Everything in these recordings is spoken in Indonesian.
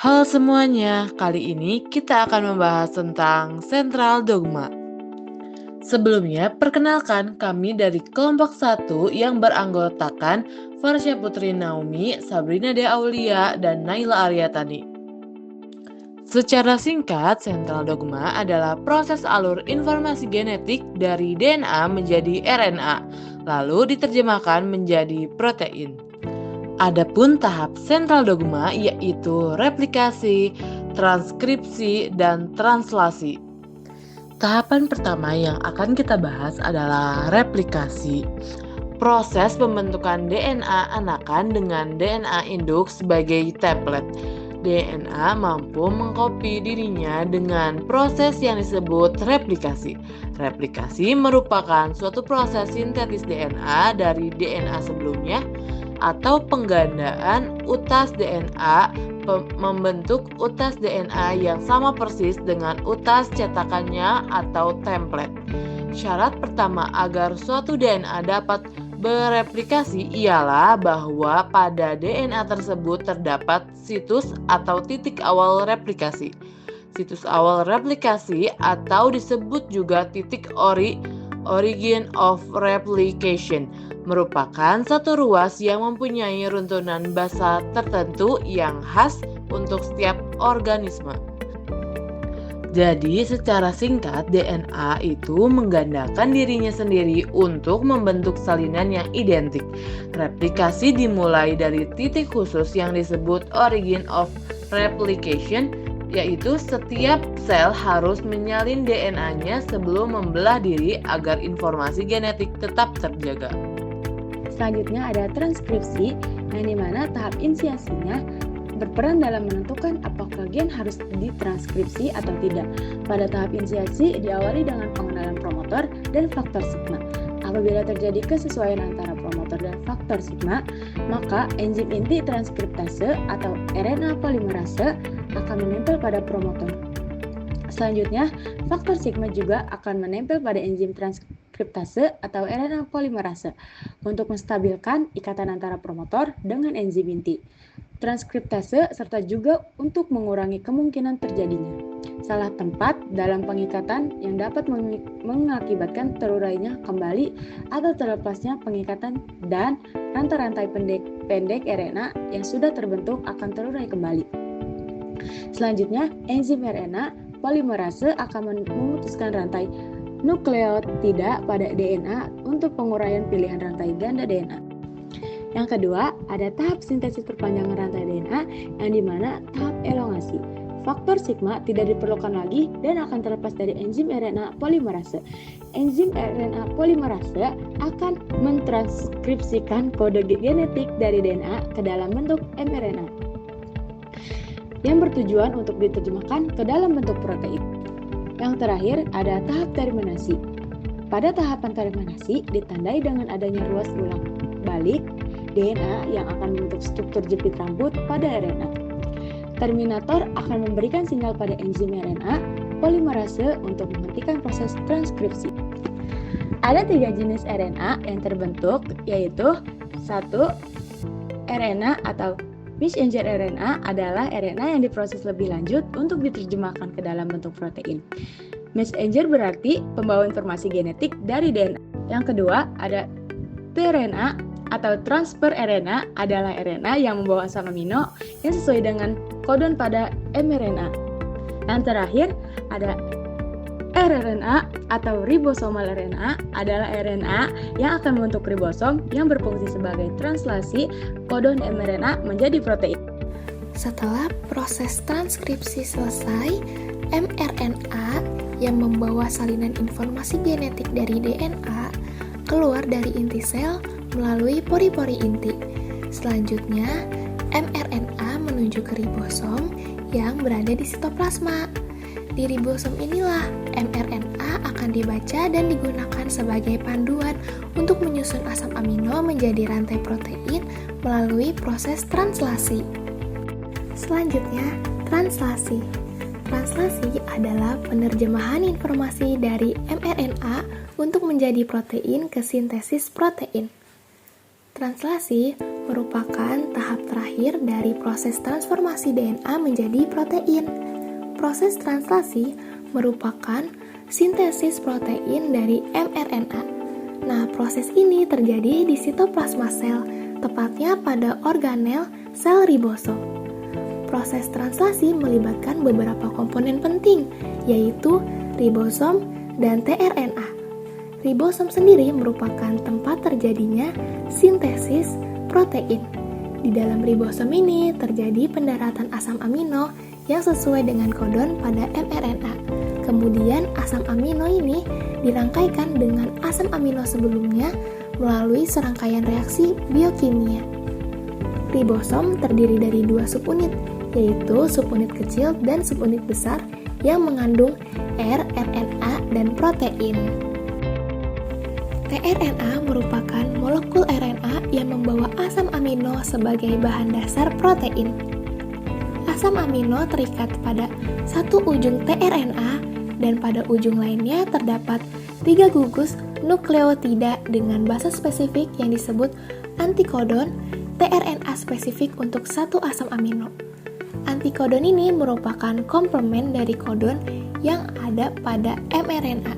Halo semuanya, kali ini kita akan membahas tentang Central Dogma. Sebelumnya, perkenalkan kami dari kelompok 1 yang beranggotakan Farsya Putri Naomi, Sabrina De Aulia, dan Naila Aryatani. Secara singkat, Central Dogma adalah proses alur informasi genetik dari DNA menjadi RNA, lalu diterjemahkan menjadi protein. Adapun tahap Central Dogma yaitu replikasi, transkripsi, dan translasi. Tahapan pertama yang akan kita bahas adalah replikasi. Proses pembentukan DNA anakan dengan DNA induk sebagai template. DNA mampu mengkopi dirinya dengan proses yang disebut replikasi. Replikasi merupakan suatu proses sintetis DNA dari DNA sebelumnya atau penggandaan utas DNA membentuk utas DNA yang sama persis dengan utas cetakannya atau template. Syarat pertama agar suatu DNA dapat bereplikasi ialah bahwa pada DNA tersebut terdapat situs atau titik awal replikasi. Situs awal replikasi atau disebut juga titik origin of replication merupakan satu ruas yang mempunyai runtunan basa tertentu yang khas untuk setiap organisme. Jadi secara singkat DNA itu menggandakan dirinya sendiri untuk membentuk salinan yang identik. Replikasi dimulai dari titik khusus yang disebut origin of replication, yaitu setiap sel harus menyalin DNA-nya sebelum membelah diri agar informasi genetik tetap terjaga. Selanjutnya ada transkripsi, yang dimana tahap inisiasinya berperan dalam menentukan apakah gen harus ditranskripsi atau tidak. Pada tahap inisiasi diawali dengan pengenalan promotor dan faktor sigma. Apabila terjadi kesesuaian antara promotor dan faktor sigma, maka enzim inti transkriptase atau RNA polimerase akan menempel pada promotor. Selanjutnya, faktor sigma juga akan menempel pada enzim transkriptase atau RNA polimerase untuk menstabilkan ikatan antara promotor dengan enzim inti transkriptase serta juga untuk mengurangi kemungkinan terjadinya salah tempat dalam pengikatan yang dapat mengakibatkan terurainya kembali atau terlepasnya pengikatan dan rantai-rantai pendek RNA yang sudah terbentuk akan terurai kembali. Selanjutnya, enzim RNA polimerase akan memutuskan rantai nukleotida pada DNA untuk penguraian pilihan rantai ganda DNA. Yang kedua, ada tahap sintesis perpanjangan rantai DNA yang dimana tahap elongasi. Faktor sigma tidak diperlukan lagi dan akan terlepas dari enzim RNA polimerase. Enzim RNA polimerase akan mentranskripsikan kode genetik dari DNA ke dalam bentuk mRNA yang bertujuan untuk diterjemahkan ke dalam bentuk protein. Yang terakhir ada tahap terminasi. Pada tahapan terminasi ditandai dengan adanya ruas ulang balik DNA yang akan membentuk struktur jepit rambut pada RNA. Terminator akan memberikan sinyal pada enzim RNA polimerase untuk menghentikan proses transkripsi. Ada 3 jenis RNA yang terbentuk, yaitu 1. RNA atau messenger RNA adalah RNA yang diproses lebih lanjut untuk diterjemahkan ke dalam bentuk protein. Messenger berarti pembawa informasi genetik dari DNA. Yang kedua, ada tRNA atau transfer RNA adalah RNA yang membawa asam amino yang sesuai dengan kodon pada mRNA. Yang terakhir, ada rRNA atau ribosomal RNA adalah RNA yang akan membentuk ribosom yang berfungsi sebagai translasi kodon mRNA menjadi protein. Setelah proses transkripsi selesai, mRNA yang membawa salinan informasi genetik dari DNA keluar dari inti sel melalui pori-pori inti. Selanjutnya, mRNA menuju ke ribosom yang berada di sitoplasma. Di ribosom inilah mRNA akan dibaca dan digunakan sebagai panduan untuk menyusun asam amino menjadi rantai protein melalui proses translasi. Selanjutnya, translasi. Translasi adalah penerjemahan informasi dari mRNA untuk menjadi protein ke sintesis protein. translasi merupakan tahap terakhir dari proses transformasi DNA menjadi protein. Proses translasi merupakan sintesis protein dari mRNA. Nah, proses ini terjadi di sitoplasma sel, tepatnya pada organel sel ribosom. Proses translasi melibatkan beberapa komponen penting, yaitu ribosom dan tRNA. Ribosom sendiri merupakan tempat terjadinya sintesis protein. Di dalam ribosom ini terjadi pendaratan asam amino yang sesuai dengan kodon pada mRNA. Kemudian asam amino ini dirangkaikan dengan asam amino sebelumnya melalui serangkaian reaksi biokimia. Ribosom terdiri dari dua subunit, yaitu subunit kecil dan subunit besar yang mengandung rRNA dan protein. tRNA merupakan molekul RNA yang membawa asam amino sebagai bahan dasar protein. Asam amino terikat pada satu ujung tRNA dan pada ujung lainnya terdapat 3 gugus nukleotida dengan basa spesifik yang disebut antikodon tRNA spesifik untuk satu asam amino. Antikodon ini merupakan komplement dari kodon yang ada pada mRNA,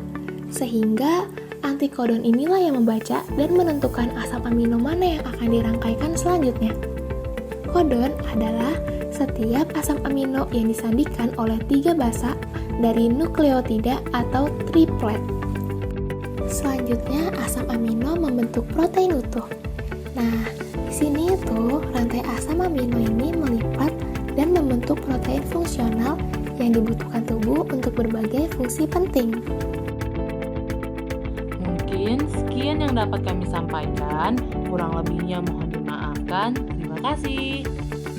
sehingga antikodon inilah yang membaca dan menentukan asam amino mana yang akan dirangkaikan selanjutnya. Kodon adalah setiap asam amino yang disandikan oleh 3 basa dari nukleotida atau triplet. Selanjutnya, asam amino membentuk protein utuh. Nah, di sini tuh rantai asam amino ini melipat dan membentuk protein fungsional yang dibutuhkan tubuh untuk berbagai fungsi penting. Mungkin sekian yang dapat kami sampaikan, kurang lebihnya mohon dimaafkan. Terima kasih.